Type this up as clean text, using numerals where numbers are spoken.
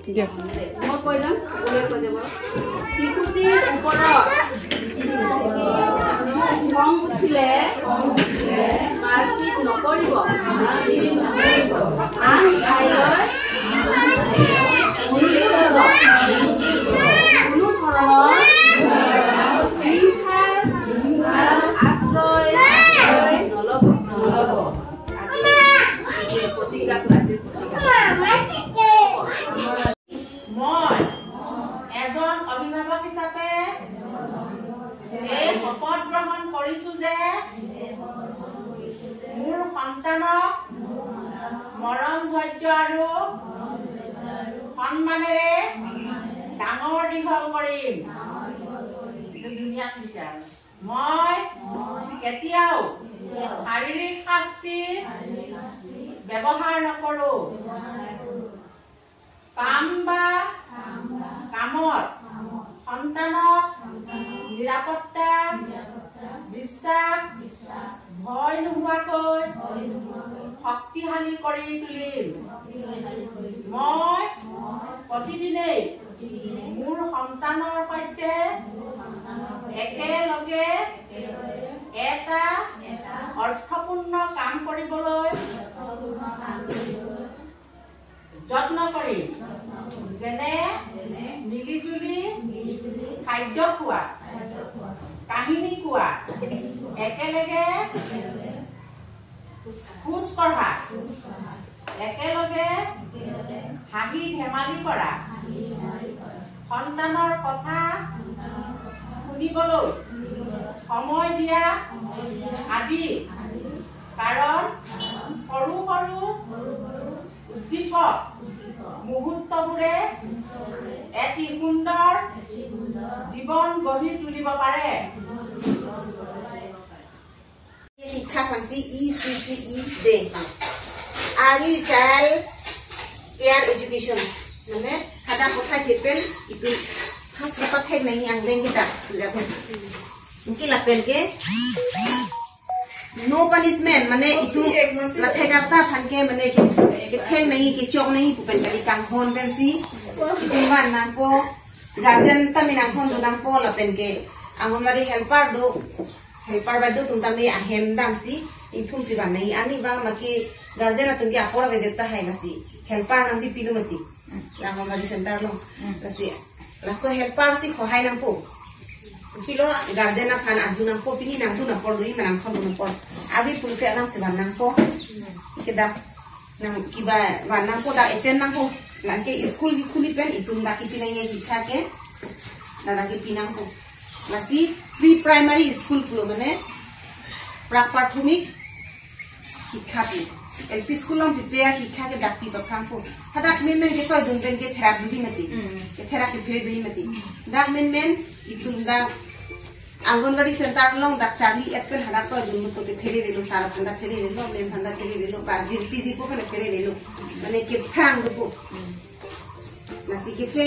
মই কৈ যাম সকলোৱে কৈ যাব শিশুটিৰ ওপৰত খং উঠিলে মাৰপিট নকৰিব আন ঠাইলৈ কোনো ধৰণৰ হিংসাৰ আশ্ৰয় নল'ব প্ৰতিজ্ঞাটো আজিৰ মই এজন অভিভাৱক হিচাপে এই শপত গ্ৰহণ কৰিছো যে মোৰ সন্তানক মৰম ধৈৰ্য আৰু সন্মানেৰে ডাঙৰ দীঘল কৰিম। মই কেতিয়াও শাৰীৰিক শাস্তি ব্যৱহাৰ নকৰো। কাম বা কামত সন্তানক নিৰাপত্তা বিশ্বাস ভয় নোহোৱাকৈ শক্তিশালী কৰি তুলিম। মই প্ৰতিদিনেই মোৰ সন্তানৰ সৈতে একেলগে এটা অৰ্থপূৰ্ণ কাম কৰিবলৈ যত্ন কৰিম, যেনে মিলিজুলি খাদ্য খোৱা, কাহিনী কোৱা, একেলগে খোজ কঢ়া, একেলগে হাঁহি ধেমালি কৰা, সন্তানৰ কথা শুনিবলৈ সময় দিয়া আদি। কাৰণ সৰু সৰু উদ্দীপক মুহূৰ্তবোৰে এটি সুন্দৰ জীৱন গঢ়ি তুলিব পাৰে। শিক্ষা ফাংচি ECCE দে আৰ্লি চাইল্ড কেয়ার এডুকেশন মানে খাদা কথা খেপেল itu khas dapat hai nahi angleng kita lapen mungkin lapen ke no punishment mane itu lathai kata phanke mane ke theng nahi ke chok nahi pupen kali kang hon pensi itu man nampo guardian ta minang hon do nampo lapen ke angonwari helper badu tung tami ahem damsi inthum si ban nahi ani bang maki guardian atung ke apora vedeta hai nasi helper nampi pilumati angonwari center lo nasi laso helper si khohai nampo silo guardian aphan aju nampo pini nampu nampor dui manang khon nampor abi pulte anang se ban nampo keda nang kiba ban nampo da eten nampo langke school ki khuli pen itung da kiti nai hikha ke da ki pinampo nasi pre primary school pulo mane prak prathomik hikha pi LP school on prepare hikha ke dakti pakhangpo hadak men ke koy dun pen ke thera dudi mati ke thera ke phire dui mati dak men itung da Angonwadi center long dak charli etpen hadak koy dun ko ke phire dilo sala phanda phire dilo men phanda phire dilo ba jilpi ji ko phire dilo mane ke phang do nasi ke che